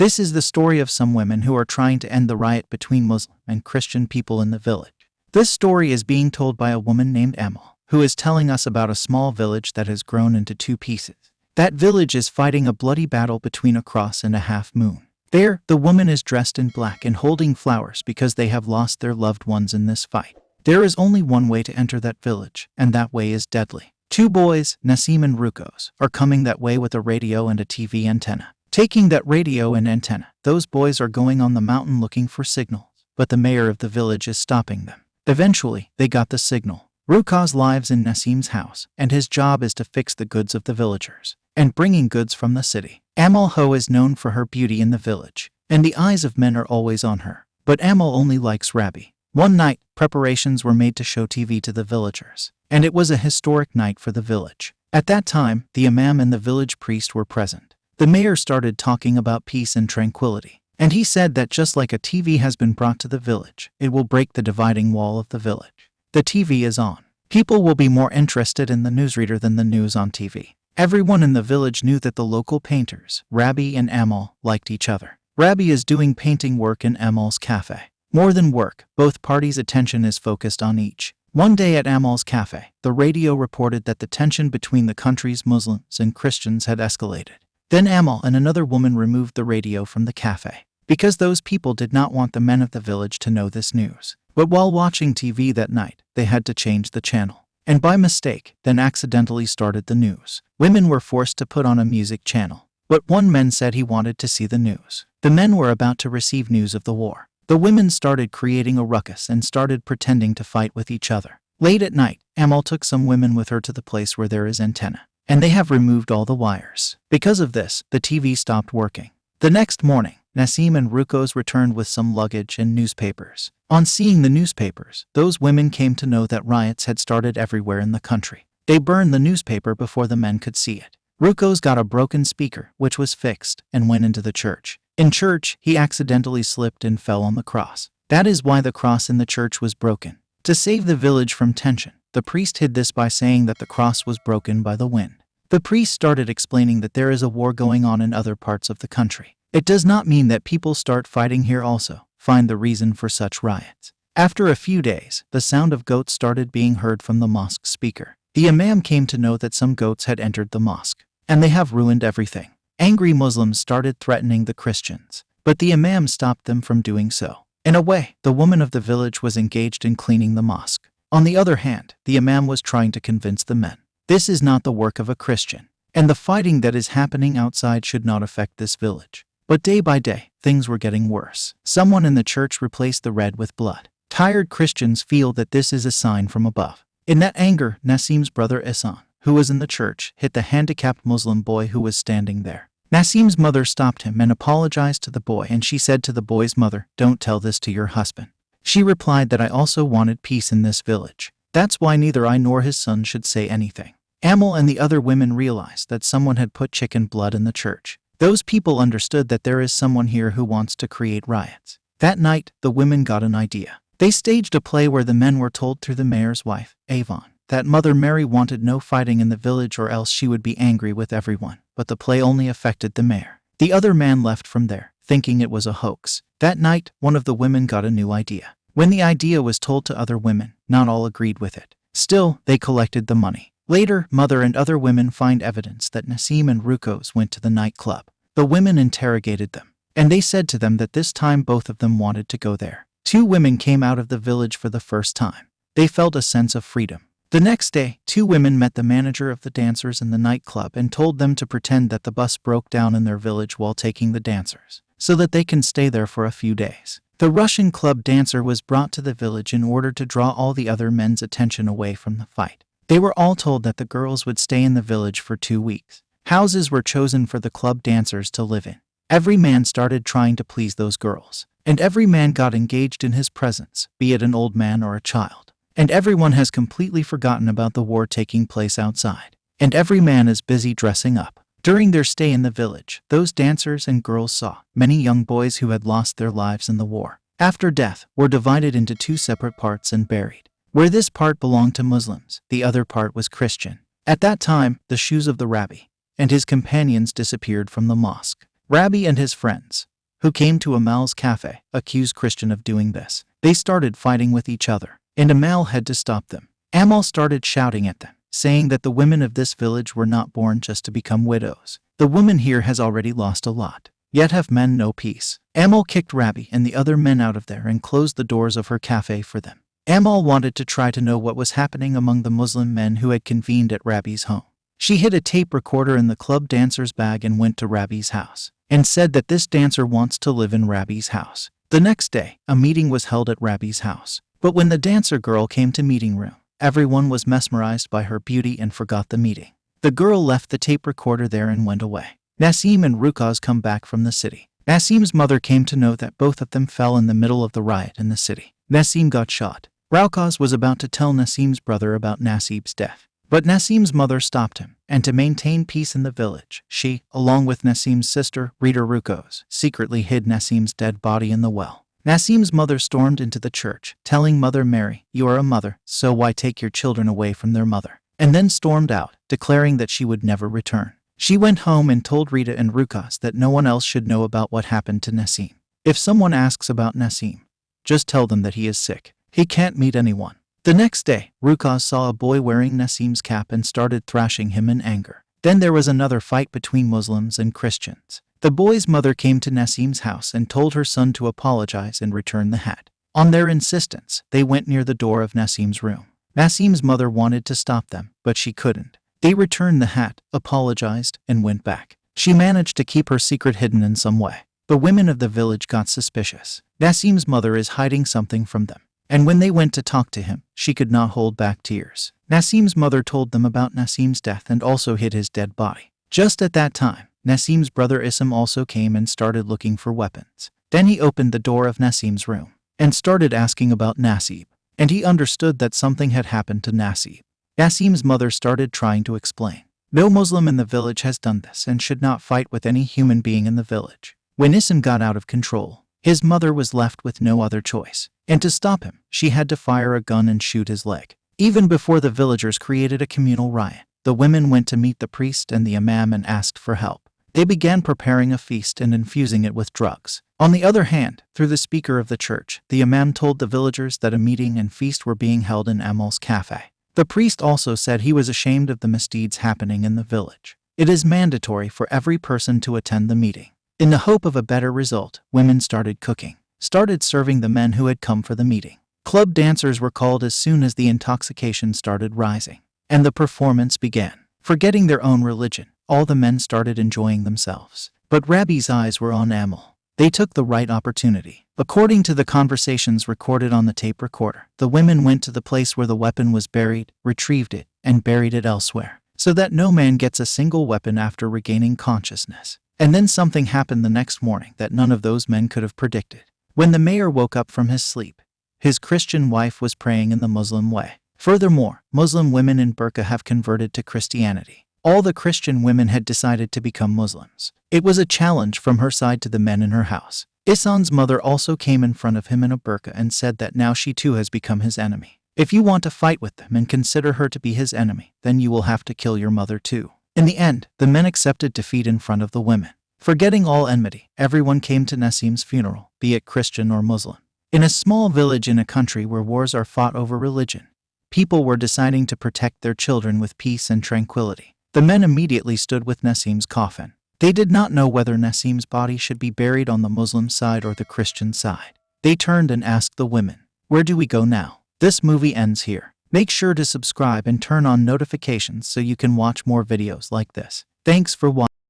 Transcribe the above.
This is the story of some women who are trying to end the riot between Muslim and Christian people in the village. This story is being told by a woman named Amal, who is telling us about a small village that has grown into two pieces. That village is fighting a bloody battle between a cross and a half moon. There, the woman is dressed in black and holding flowers because they have lost their loved ones in this fight. There is only one way to enter that village, and that way is deadly. Two boys, Nassim and Rukos, are coming that way with a radio and a TV antenna. Taking that radio and antenna, those boys are going on the mountain looking for signals, but the mayor of the village is stopping them. Eventually, they got the signal. Rukos lives in Nassim's house, and his job is to fix the goods of the villagers and bringing goods from the city. Amal Ho is known for her beauty in the village, and the eyes of men are always on her. But Amal only likes Rabbi. One night, preparations were made to show TV to the villagers, and it was a historic night for the village. At that time, the imam and the village priest were present. The mayor started talking about peace and tranquility, and he said that just like a TV has been brought to the village, it will break the dividing wall of the village. The TV is on. People will be more interested in the newsreader than the news on TV. Everyone in the village knew that the local painters, Rabbi and Amal, liked each other. Rabbi is doing painting work in Amal's cafe. More than work, both parties' attention is focused on each. One day at Amal's cafe, the radio reported that the tension between the country's Muslims and Christians had escalated. Then Amal and another woman removed the radio from the cafe, because those people did not want the men of the village to know this news. But while watching TV that night, they had to change the channel. And by mistake, then accidentally started the news. Women were forced to put on a music channel. But one man said he wanted to see the news. The men were about to receive news of the war. The women started creating a ruckus and started pretending to fight with each other. Late at night, Amal took some women with her to the place where there is antenna, and they have removed all the wires. Because of this, the TV stopped working. The next morning, Nassim and Rukos returned with some luggage and newspapers. On seeing the newspapers, those women came to know that riots had started everywhere in the country. They burned the newspaper before the men could see it. Rukos got a broken speaker, which was fixed, and went into the church. In church, he accidentally slipped and fell on the cross. That is why the cross in the church was broken. To save the village from tension, the priest hid this by saying that the cross was broken by the wind. The priest started explaining that there is a war going on in other parts of the country. It does not mean that people start fighting here also. Find the reason for such riots. After a few days, the sound of goats started being heard from the mosque speaker. The imam came to know that some goats had entered the mosque, and they have ruined everything. Angry Muslims started threatening the Christians, but the imam stopped them from doing so. In a way, the woman of the village was engaged in cleaning the mosque. On the other hand, the imam was trying to convince the men. This is not the work of a Christian, and the fighting that is happening outside should not affect this village. But day by day, things were getting worse. Someone in the church replaced the red with blood. Tired Christians feel that this is a sign from above. In that anger, Nassim's brother Ihsan, who was in the church, hit the handicapped Muslim boy who was standing there. Nassim's mother stopped him and apologized to the boy, and she said to the boy's mother, "Don't tell this to your husband." She replied that I also wanted peace in this village. That's why neither I nor his son should say anything. Amal and the other women realized that someone had put chicken blood in the church. Those people understood that there is someone here who wants to create riots. That night, the women got an idea. They staged a play where the men were told through the mayor's wife, Avon, that Mother Mary wanted no fighting in the village or else she would be angry with everyone. But the play only affected the mayor. The other man left from there, thinking it was a hoax. That night, one of the women got a new idea. When the idea was told to other women, not all agreed with it. Still, they collected the money. Later, Mother and other women find evidence that Nassim and Rukos went to the nightclub. The women interrogated them, and they said to them that this time both of them wanted to go there. Two women came out of the village for the first time. They felt a sense of freedom. The next day, two women met the manager of the dancers in the nightclub and told them to pretend that the bus broke down in their village while taking the dancers, so that they can stay there for a few days. The Russian club dancer was brought to the village in order to draw all the other men's attention away from the fight. They were all told that the girls would stay in the village for 2 weeks. Houses were chosen for the club dancers to live in. Every man started trying to please those girls, and every man got engaged in his presence, be it an old man or a child. And everyone has completely forgotten about the war taking place outside, and every man is busy dressing up. During their stay in the village, those dancers and girls saw many young boys who had lost their lives in the war. After death, were divided into 2 separate parts and buried. Where this part belonged to Muslims, the other part was Christian. At that time, the shoes of the rabbi and his companions disappeared from the mosque. Rabbi and his friends, who came to Amal's cafe, accused Christian of doing this. They started fighting with each other, and Amal had to stop them. Amal started shouting at them, saying that the women of this village were not born just to become widows. The woman here has already lost a lot, yet have men no peace. Amal kicked Rabbi and the other men out of there and closed the doors of her cafe for them. Amal wanted to try to know what was happening among the Muslim men who had convened at Rabbi's home. She hid a tape recorder in the club dancer's bag and went to Rabbi's house, and said that this dancer wants to live in Rabbi's house. The next day, a meeting was held at Rabbi's house. But when the dancer girl came to meeting room, everyone was mesmerized by her beauty and forgot the meeting. The girl left the tape recorder there and went away. Nassim and Rukaz come back from the city. Nassim's mother came to know that both of them fell in the middle of the riot in the city. Nassim got shot. Rukaz was about to tell Nassim's brother about Nassim's death, but Nassim's mother stopped him, and to maintain peace in the village, she, along with Nassim's sister, Rita Rukaz, secretly hid Nassim's dead body in the well. Nassim's mother stormed into the church, telling Mother Mary, "You are a mother, so why take your children away from their mother?" and then stormed out, declaring that she would never return. She went home and told Rita and Rukaz that no one else should know about what happened to Nassim. If someone asks about Nassim, just tell them that he is sick. He can't meet anyone. The next day, Rukaz saw a boy wearing Nassim's cap and started thrashing him in anger. Then there was another fight between Muslims and Christians. The boy's mother came to Nassim's house and told her son to apologize and return the hat. On their insistence, they went near the door of Nassim's room. Nassim's mother wanted to stop them, but she couldn't. They returned the hat, apologized, and went back. She managed to keep her secret hidden in some way. The women of the village got suspicious. Nassim's mother is hiding something from them. And when they went to talk to him, she could not hold back tears. Nassim's mother told them about Nassim's death and also hid his dead body. Just at that time, Nassim's brother Issam also came and started looking for weapons. Then he opened the door of Nassim's room and started asking about Nassim, and he understood that something had happened to Nassim. Nassim's mother started trying to explain. No Muslim in the village has done this and should not fight with any human being in the village. When Issam got out of control, his mother was left with no other choice. And to stop him, she had to fire a gun and shoot his leg. Even before the villagers created a communal riot, the women went to meet the priest and the imam and asked for help. They began preparing a feast and infusing it with drugs. On the other hand, through the speaker of the church, the imam told the villagers that a meeting and feast were being held in Amal's cafe. The priest also said he was ashamed of the misdeeds happening in the village. It is mandatory for every person to attend the meeting. In the hope of a better result, women started cooking, started serving the men who had come for the meeting. Club dancers were called as soon as the intoxication started rising, and the performance began. Forgetting their own religion, all the men started enjoying themselves. But Rabbi's eyes were on Amal. They took the right opportunity. According to the conversations recorded on the tape recorder, the women went to the place where the weapon was buried, retrieved it, and buried it elsewhere, so that no man gets a single weapon after regaining consciousness. And then something happened the next morning that none of those men could have predicted. When the mayor woke up from his sleep, his Christian wife was praying in the Muslim way. Furthermore, Muslim women in burqa have converted to Christianity. All the Christian women had decided to become Muslims. It was a challenge from her side to the men in her house. Ihsan's mother also came in front of him in a burqa and said that now she too has become his enemy. If you want to fight with them and consider her to be his enemy, then you will have to kill your mother too. In the end, the men accepted defeat in front of the women. Forgetting all enmity, everyone came to Nassim's funeral, be it Christian or Muslim. In a small village in a country where wars are fought over religion, people were deciding to protect their children with peace and tranquility. The men immediately stood with Nassim's coffin. They did not know whether Nassim's body should be buried on the Muslim side or the Christian side. They turned and asked the women, "Where do we go now?" This movie ends here. Make sure to subscribe and turn on notifications so you can watch more videos like this. Thanks for watching.